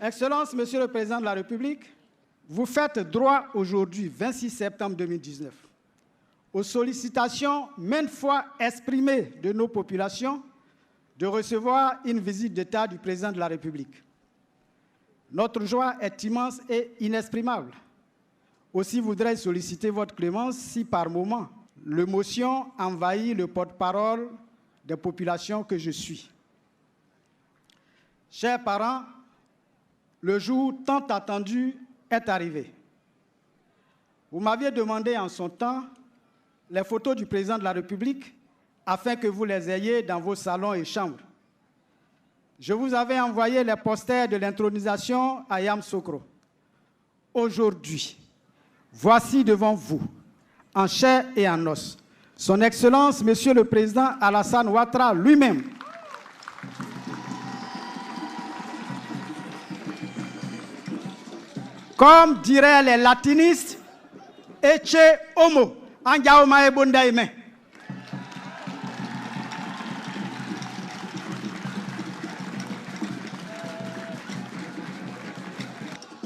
Excellence, Monsieur le Président de la République, vous faites droit aujourd'hui, 26 septembre 2019, aux sollicitations maintes fois exprimées de nos populations de recevoir une visite d'État du Président de la République. Notre joie est immense et inexprimable. Aussi voudrais-je solliciter votre clémence si par moment l'émotion envahit le porte-parole des populations que je suis. Chers parents, le jour tant attendu est arrivé. Vous m'aviez demandé en son temps les photos du Président de la République afin que vous les ayez dans vos salons et chambres. Je vous avais envoyé les posters de l'intronisation à Yamoussoukro. Aujourd'hui, voici devant vous, en chair et en os, Son Excellence, Monsieur le Président Alassane Ouattara lui-même. Comme diraient les latinistes, Eche Homo, Anjaoma e Bondaime.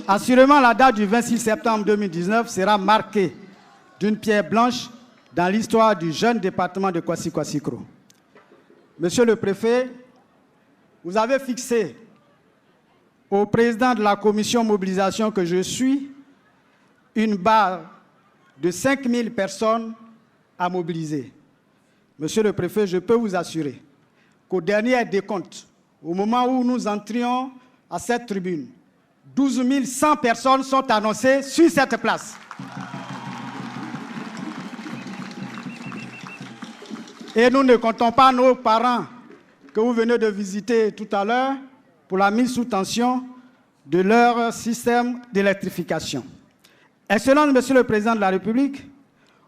Assurément, la date du 26 septembre 2019 sera marquée d'une pierre blanche dans l'histoire du jeune département de Kwasi-Kwasi-Kro. Monsieur le préfet, vous avez fixé au président de la commission mobilisation que je suis une barre de 5000 personnes à mobiliser. Monsieur le préfet, je peux vous assurer qu'au dernier décompte, au moment où nous entrions à cette tribune, 12 100 personnes sont annoncées sur cette place. Et nous ne comptons pas nos parents que vous venez de visiter tout à l'heure pour la mise sous tension de leur système d'électrification. Excellence, Monsieur le Président de la République,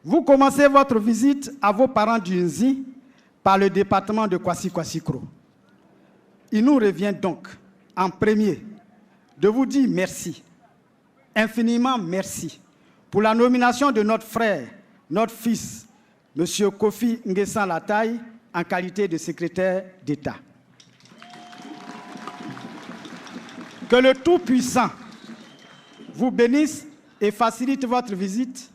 vous commencez votre visite à vos parents du Nzi par le département de Kwasi-Kwasi-Kro. Il nous revient donc, en premier, de vous dire merci, infiniment merci, pour la nomination de notre frère, notre fils, M. Kofi Nguessan Lataye, en qualité de secrétaire d'État. Que le Tout-Puissant vous bénisse et facilite votre visite,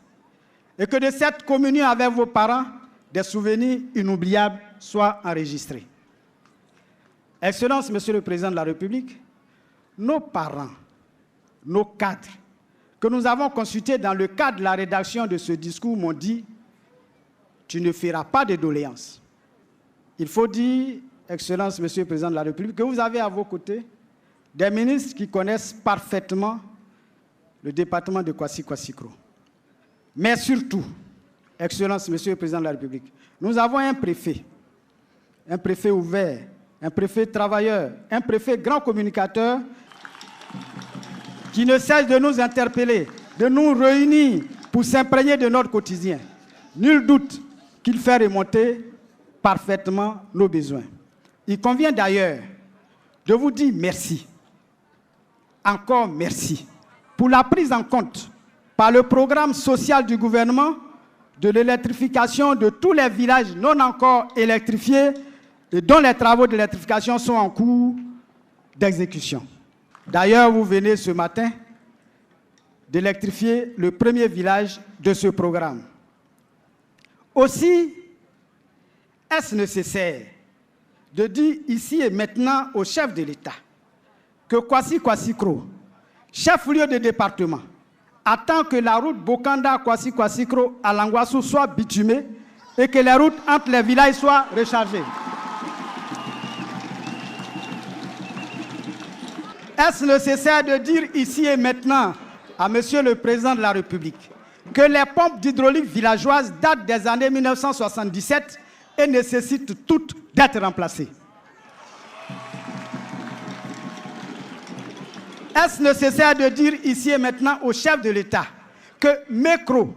et que de cette communion avec vos parents, des souvenirs inoubliables soient enregistrés. Excellence, Monsieur le Président de la République, nos parents, nos cadres, que nous avons consultés dans le cadre de la rédaction de ce discours m'ont dit « Tu ne feras pas de doléances ». Il faut dire, Excellence, Monsieur le Président de la République, que vous avez à vos côtés des ministres qui connaissent parfaitement le département de Kwasi-Kwasi-Kro. Mais surtout, Excellence, Monsieur le Président de la République, nous avons un préfet ouvert, un préfet travailleur, un préfet grand communicateur qui ne cesse de nous interpeller, de nous réunir pour s'imprégner de notre quotidien. Nul doute qu'il fait remonter parfaitement nos besoins. Il convient d'ailleurs de vous dire merci, encore merci, pour la prise en compte par le programme social du gouvernement de l'électrification de tous les villages non encore électrifiés et dont les travaux d'électrification sont en cours d'exécution. D'ailleurs, vous venez ce matin d'électrifier le premier village de ce programme. Aussi, est-ce nécessaire de dire ici et maintenant au chef de l'État que Kwasi-Kwasi-Kro, chef-lieu de département, attend que la route Bokanda-Kwasi-Kwasi-Kro à Langwassou soit bitumée et que les routes entre les villages soient rechargées? Est-ce nécessaire de dire ici et maintenant à Monsieur le Président de la République que les pompes d'hydraulique villageoises datent des années 1977 et nécessitent toutes d'être remplacées? Est-ce nécessaire de dire ici et maintenant au chef de l'État que Mekro,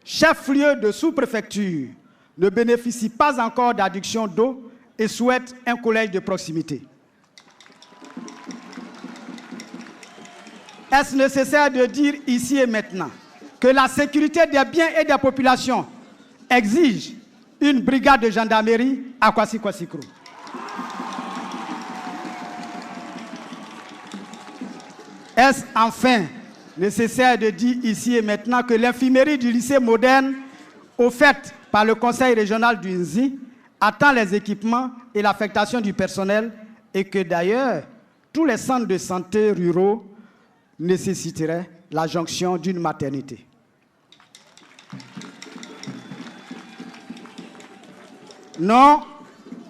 chef-lieu de sous-préfecture, ne bénéficie pas encore d'adduction d'eau et souhaite un collège de proximité? Est-ce nécessaire de dire ici et maintenant que la sécurité des biens et des populations exige une brigade de gendarmerie à Kwasi-Kwasi-Kro? Est-ce enfin nécessaire de dire ici et maintenant que l'infirmerie du lycée moderne, offerte par le conseil régional du NZI, attend les équipements et l'affectation du personnel et que d'ailleurs, tous les centres de santé ruraux nécessiteraient la jonction d'une maternité? Non,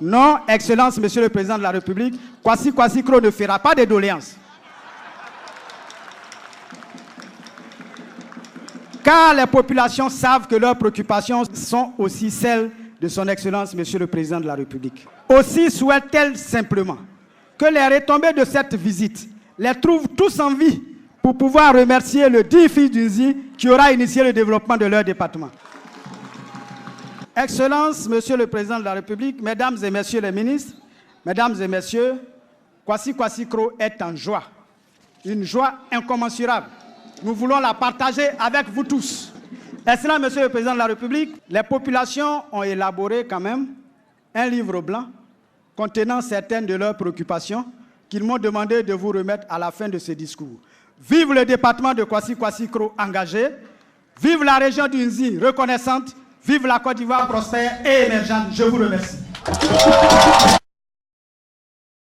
non, Excellence, Monsieur le Président de la République, Kwasi Kro ne fera pas de doléances. Car les populations savent que leurs préoccupations sont aussi celles de son Excellence, Monsieur le Président de la République. Aussi souhaitent-elles simplement que les retombées de cette visite les trouvent tous en vie pour pouvoir remercier le digne fils du NZI qui aura initié le développement de leur département. Excellence, Monsieur le Président de la République, Mesdames et Messieurs les ministres, Mesdames et Messieurs, Kwasi Kro est en joie, une joie incommensurable. Nous voulons la partager avec vous tous. Excellent Monsieur le Président de la République, les populations ont élaboré quand même un livre blanc contenant certaines de leurs préoccupations qu'ils m'ont demandé de vous remettre à la fin de ce discours. Vive le département de Kwasi Kro engagé, vive la région du NZI reconnaissante, vive la Côte d'Ivoire prospère et émergente. Je vous remercie.